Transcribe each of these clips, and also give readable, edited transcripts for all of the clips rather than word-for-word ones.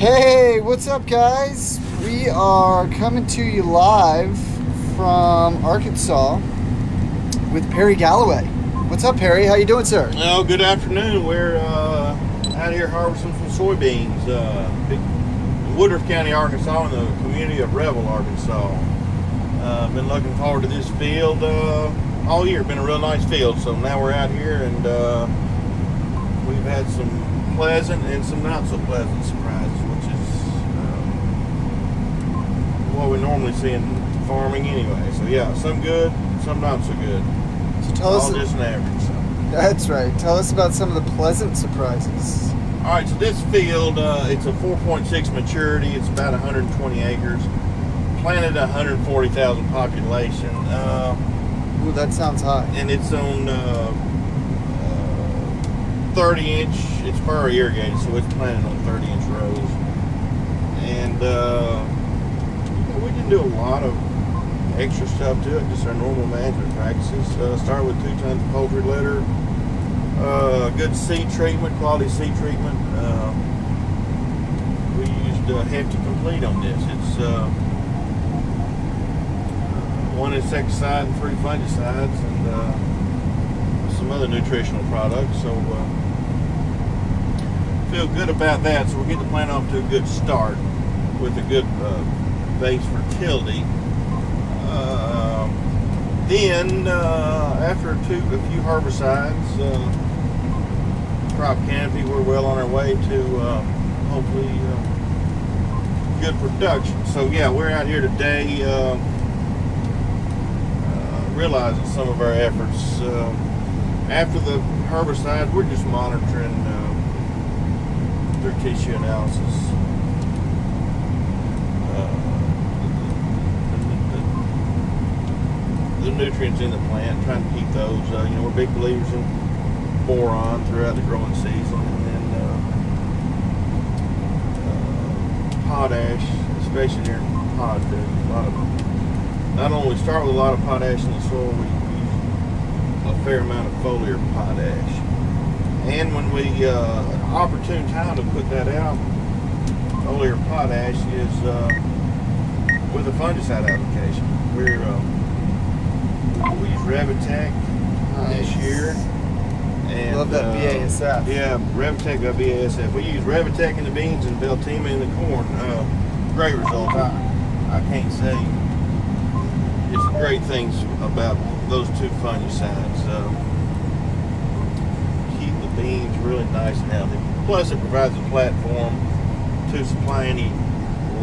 Hey, what's up, guys? We are coming to you live from Arkansas with Perry Galloway. What's up, Perry? How you doing, sir? Oh, good afternoon. We're out here harvesting some soybeans in Woodruff County, Arkansas, in the community of Revel, Arkansas. Been looking forward to this field all year. Been a real nice field. So now we're out here, and we've had some pleasant and some not so pleasant surprises, which is what we normally see in farming anyway. So yeah, some good, some not so good. So tell us. All just an average. So. That's right. Tell us about some of the pleasant surprises. All right, so this field, it's a 4.6 maturity. It's about 120 acres. Planted 140,000 population. Ooh, that sounds high. And it's on 30-inch. It's Perry irrigated, so it's planted on 30-inch rows. And we didn't do a lot of extra stuff to it, just our normal management practices. Start with 2 tons of poultry litter, good seed treatment, quality seed treatment. We used Hefty Complete on this. It's 1 insecticide and 3 fungicides, and some other nutritional products. So feel good about that. So we'll get the plant off to a good start with a good base fertility. Then, after a few herbicides, crop canopy, we're well on our way to hopefully good production. So yeah, we're out here today realizing some of our efforts. After the herbicide, we're just monitoring their tissue analysis. The nutrients in the plant, trying to keep those. We're big believers in boron throughout the growing season, and then potash, especially here in pod food. A lot of, not only start with a lot of potash in the soil, we use a fair amount of foliar potash. And when we an opportune time to put that out, foliar potash is with a fungicide application. We use Revitec this year. And, love that BASF. Yeah, Revitec BASF. We use Revitec in the beans and Veltima in the corn. Great results. I can't say it's great things about those 2 fungicides. Keep the beans really nice and healthy. Plus, it provides a platform to supply any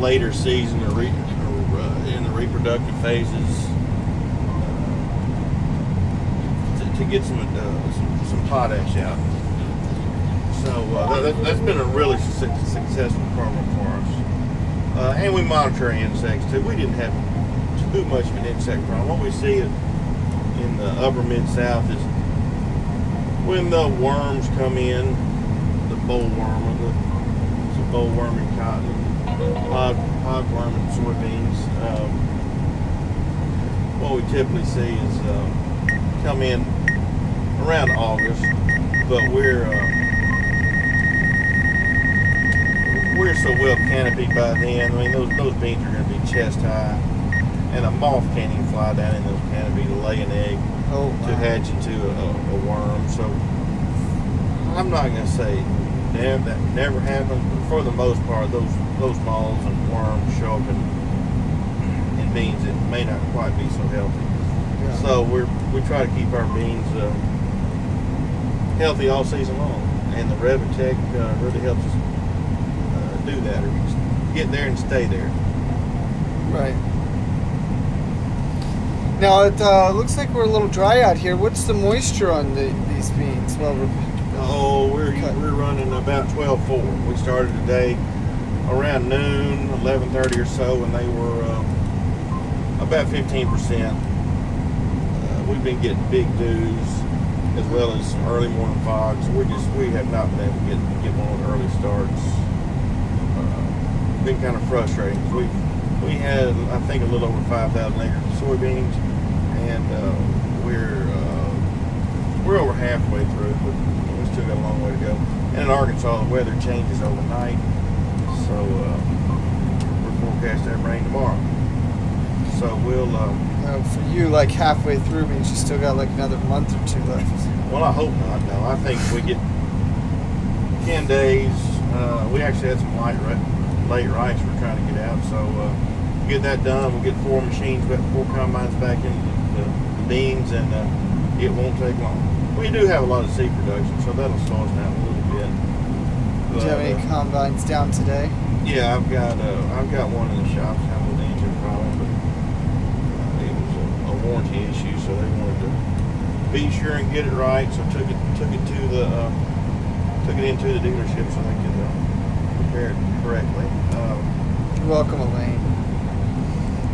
later season or in the reproductive phases. To get some potash out. So that's been a really successful program for us. And we monitor insects too. We didn't have too much of an insect problem. What we see in the upper mid-south is when the worms come in, the bollworm or the bollworm in cotton, podworm in soybeans. What we typically see is come in around August, but we're so well canopied by then. I mean, those beans are going to be chest high, and a moth can't even fly down in those canopy to lay an egg to hatch into a worm. So I'm not going to say that never happens, but for the most part, those moths and worms show up in beans that may not quite be so healthy. Yeah. So we try to keep our beans healthy all season long, and the Revitec really helps us do that, or get there and stay there. Right. Now it looks like we're a little dry out here. What's the moisture on these beans? Well, we're running about 12.4. We started today around noon, 11:30 or so, and they were about 15%. We've been getting big dews as well as some early morning fogs. We have not been able to get one of the early starts. Been kind of frustrating. We had, I think, a little over 5,000 acres of soybeans, and we're over halfway through, but we still got a long way to go. And in Arkansas, the weather changes overnight, So we're forecast to have rain tomorrow. So we'll. For you, like halfway through means you still got like another month or two left. Well, I hope not. No, I think we get 10 days. We actually had some late rice we're trying to get out. So get that done. We'll get 4 machines, 4 combines back in the beans, and it won't take long. We do have a lot of seed production, so that'll slow us down a little bit. Do you have any combines down today? Yeah, I've got one in the shop. Had a little engine problem, but it was a warranty issue, so they wanted to be sure and get it right. So took it into the dealership so they could repair it correctly. You're welcome, Elaine.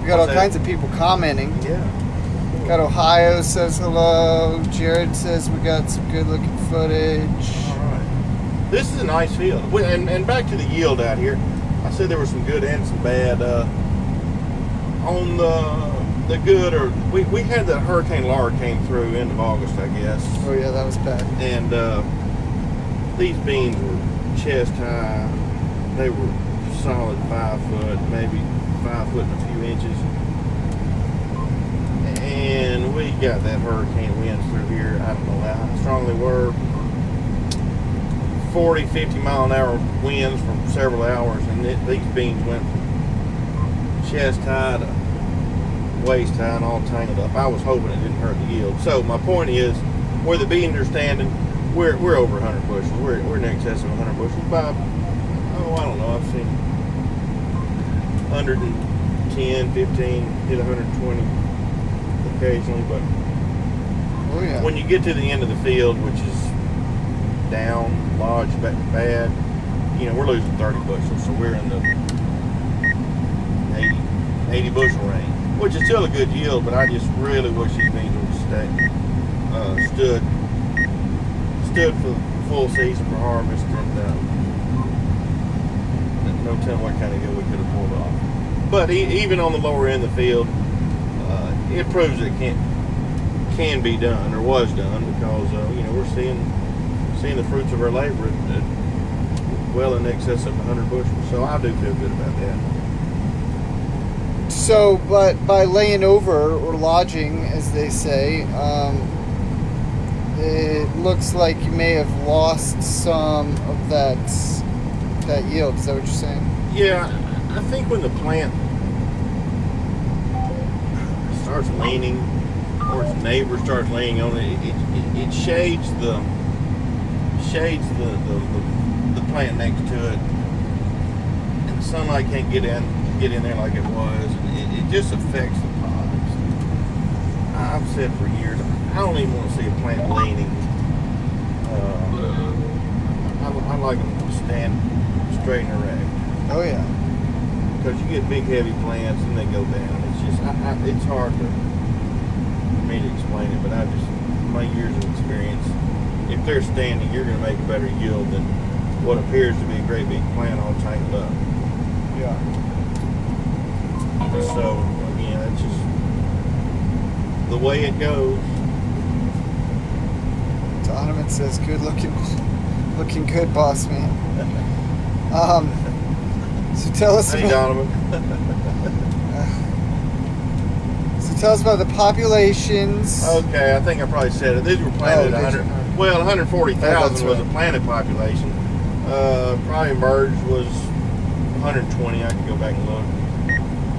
We got all kinds of people commenting. Yeah. Got Ohio says hello. Jared says we got some good looking footage. All right. This is a nice field. And back to the yield out here. I said there were some good and some bad. On the good, or we had the Hurricane Laura came through end of August, I guess. Oh yeah, that was bad. And these beans were chest high. They were solid 5 foot, maybe 5 foot and a few inches. And we got that hurricane winds through here. I don't know how strong they were. 40, 50 mile an hour winds for several hours, and these beans went from chest high to waist high and all tangled up. I was hoping it didn't hurt the yield. So my point is, where the beans are standing, we're over 100 bushels. We're in excess of 100 bushels by, I don't know, I've seen 110, 15, hit 120 occasionally, but when you get to the end of the field, which is down, lodged, bad, we're losing 30 bushels, so we're in the 80 bushel range, which is still a good yield, but I just really wish these beans would stood for the full season for harvest, and no telling what kind of yield we could have pulled off. But even on the lower end of the field, it proves it can be done, or was done, because we're seeing the fruits of our labor at well in excess of 100 bushels. So I do feel good about that. So, but by laying over or lodging, as they say, it looks like you may have lost some of that yield. Is that what you're saying? Yeah, I think when the plant starts leaning, or its neighbor starts leaning on it, it shades the plant next to it, and the sunlight can't get in there like it was. It just affects the pods. I've said for years, I don't even want to see a plant leaning. I like them to stand straight and erect. Oh yeah. Because you get big heavy plants and they go down. It's just it's hard for me to explain it, but my years of experience, if they're standing, you're going to make a better yield than what appears to be a great big plant all tangled up. Yeah. So again, it's just the way it goes. Donovan says, "Good looking good, boss man." So tell us. Hey, Donovan. So tell us about the populations. Okay, I think I probably said it. These were planted at 100. Well, 140,000 was a planted population. Probably merged was 120. I can go back and look,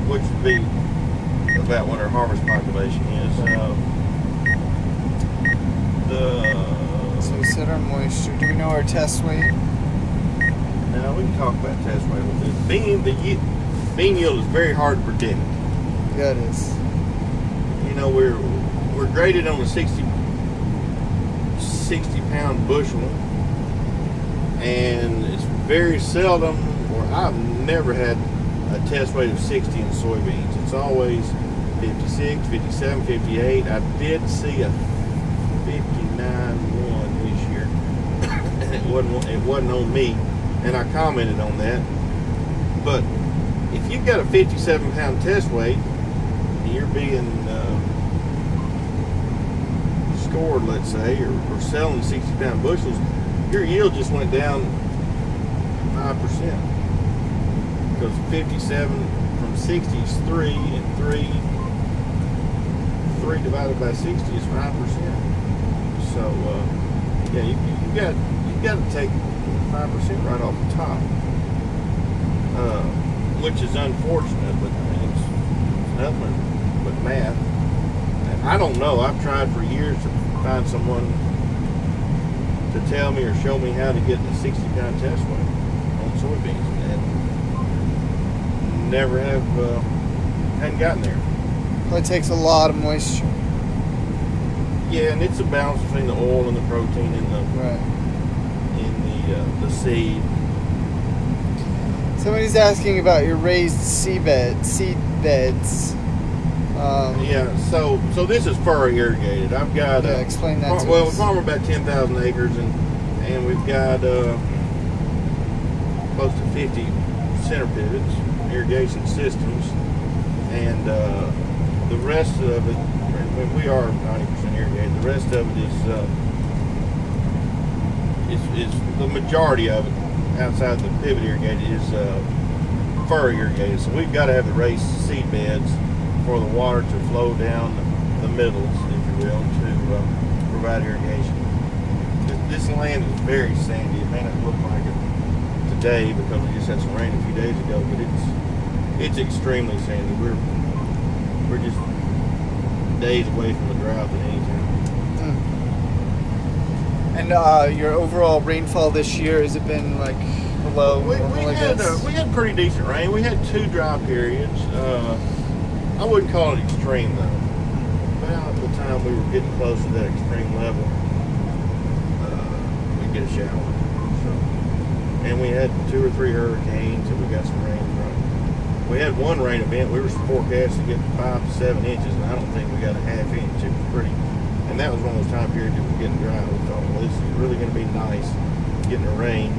which would be about what our harvest population is. So we set our moisture. Do we know our test weight? Now we can talk about test weight with this. Bean yield is very hard to predict. Yeah, it is. We're graded on a 60 pound bushel, and it's very seldom, or I've never had a test weight of 60 in soybeans. It's always 56, 57, 58. I did see a 59.1 this year, and it wasn't on me, and I commented on that. But if you've got a 57 pound test weight, and you're being scored, let's say, or selling 60 pound bushels, your yield just went down 5%. because 57 from 60 is 3, and 3 divided by 60 is 5%. So yeah, you got to take 5% right off the top, which is unfortunate. But I mean, it's nothing but math. And I don't know. I've tried for years to find someone to tell me or show me how to get the 60-pound test weight on soybeans, and never hadn't gotten there. Well, it takes a lot of moisture. Yeah, and it's a balance between the oil and the protein in the seed. Somebody's asking about your raised seed beds. Yeah, so this is furrow irrigated. I've got explain that to well, us. we farm about 10,000 acres, and we've got close to 50 center pivots, irrigation systems, and the rest of it, when we are 90% irrigated, the rest of it is the majority of it outside the pivot irrigated is furrow irrigated. So we've got to have the raised seed beds for the water to flow down the middles, if you will, to provide irrigation. This land is very sandy. It may not look like it today because we just had some rain a few days ago, but it's extremely sandy. We're just days away from a drought at any time. And your overall rainfall this year, has it been like below normal? We had pretty decent rain. We had 2 dry periods. I wouldn't call it extreme though. About the time we were getting close to that extreme level, we'd get a shower. So, and we had 2 or 3 hurricanes, and we got some rain. We had one rain event. We were forecast to get 5 to 7 inches, and I don't think we got a half inch. It was pretty, and that was one of those time periods that was getting dry. We thought, well, this is really going to be nice, getting the rain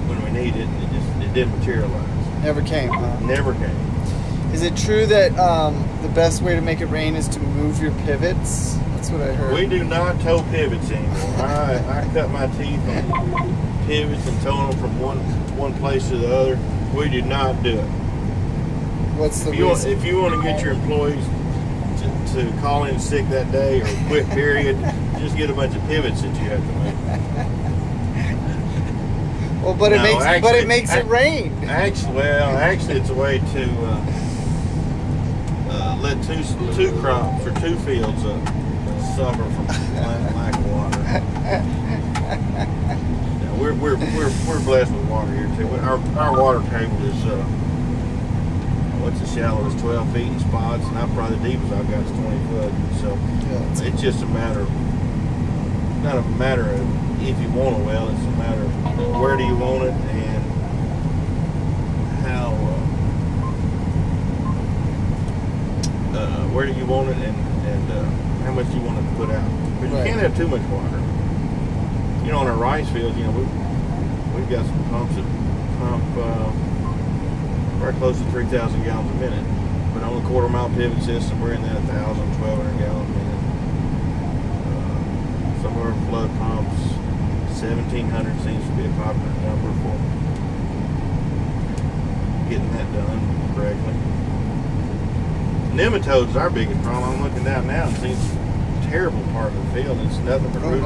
when we need it, and it didn't materialize. Never came, huh? Never came. Is it true that the best way to make it rain is to move your pivots? That's what I heard. We do not tow pivots anymore. I cut my teeth on pivots and towing them from one place to the other. We do not do it. What's the reason? If you want to get your employees to call in sick that day or quit, period, just get a bunch of pivots that you have to make. Well, but it makes it rain. Actually, it's a way to let two crops or 2 fields suffer from lack of water. Now, we're blessed with water here too. Our water table is what's the shallowest, 12 feet in spots, and probably the deepest I've got is 20 foot. So it's just not a matter of if you want a well, it's a matter of where do you want it and how. Where do you want it and how much do you want it to put out? But you can't have too much water. You know, on our rice fields, you know, we've got some pumps that pump right close to 3,000 gallons a minute. But on the quarter-mile pivot system, we're in that 1,000, 1,200 gallons a minute. Some of our flood pumps, 1,700 seems to be a popular number for getting that done correctly. Nematodes is our biggest problem. I'm looking down now and seeing a terrible part of the field. It's nothing but root,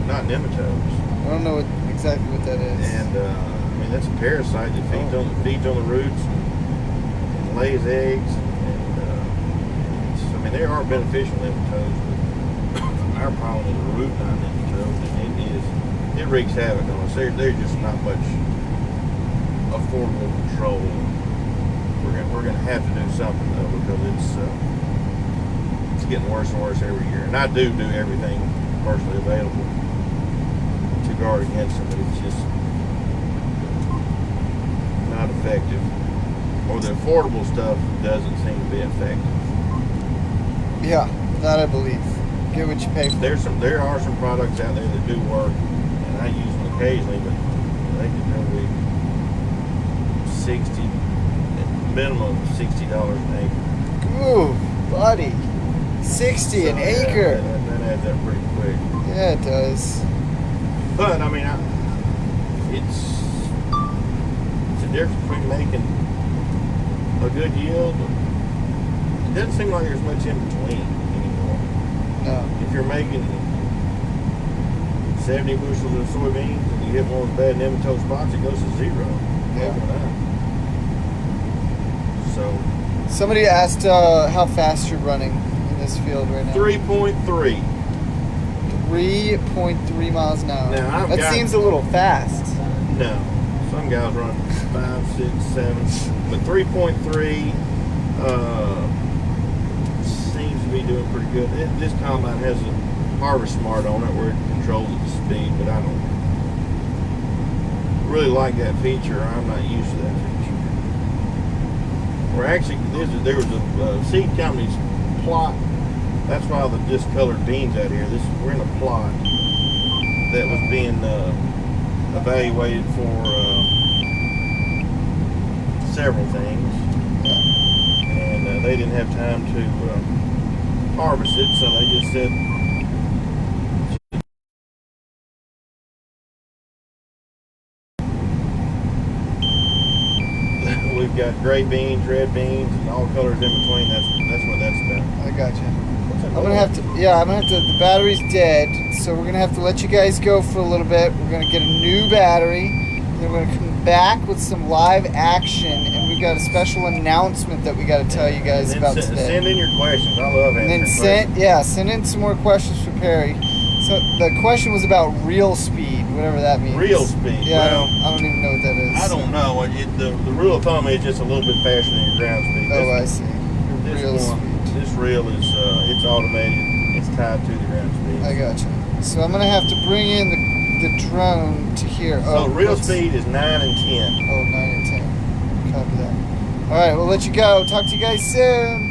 not nematodes. I don't know exactly what that is. And I mean, that's a parasite that feeds on the roots and lays eggs. And I mean, they are beneficial nematodes, but our problem is a root knot nematode, and it wreaks havoc on us. There's just not much affordable control. We're gonna have to do something though, because it's getting worse and worse every year. And I do everything commercially available to guard against them, but it's just not effective. Or the affordable stuff doesn't seem to be effective. Yeah, that I believe. Get what you pay for. There are some products out there that do work, and I use them occasionally, but they can probably minimum $60 an acre. Ooh, buddy. 60 an acre. That adds up pretty quick. Yeah, it does. But I mean, difference between making a good yield. It doesn't seem like there's much in between anymore. No. If you're making 70 bushels of soybeans and you hit one of those bad nematode spots, it goes to 0. Yeah. Overnight. So Somebody asked how fast you're running in this field right now. 3.3. 3.3 miles an hour. Now, that seems a little fast. No. Some guys run 5, 6, 7. But 3.3 seems to be doing pretty good. This combine has a harvest smart on it where it controls the speed, but I don't really like that feature. I'm not used to that feature. We're actually, there was a seed company's plot. That's why the discolored beans out here. We're in a plot that was being evaluated for several things, and they didn't have time to harvest it, so they just said, we've got gray beans, red beans, and all colors in between. That's what that's about. I got you. I'm gonna have to. The battery's dead, so we're gonna have to let you guys go for a little bit. We're gonna get a new battery, and then we're gonna come back with some live action, and we've got a special announcement that we got to tell you guys about today. Send in your questions. I love answering questions. Send in some more questions for Perry. So the question was about real speed, whatever that means. Real speed. Yeah, well, I don't even know what that is. I don't know. The rule of thumb is just a little bit faster than your ground speed. Oh, I see. This reel is it's automated. It's tied to the ground speed. I gotcha. So I'm gonna have to bring in the drone to here. So real speed is 9 and 10. Oh, 9 and 10. Copy that. All right, we'll let you go. Talk to you guys soon.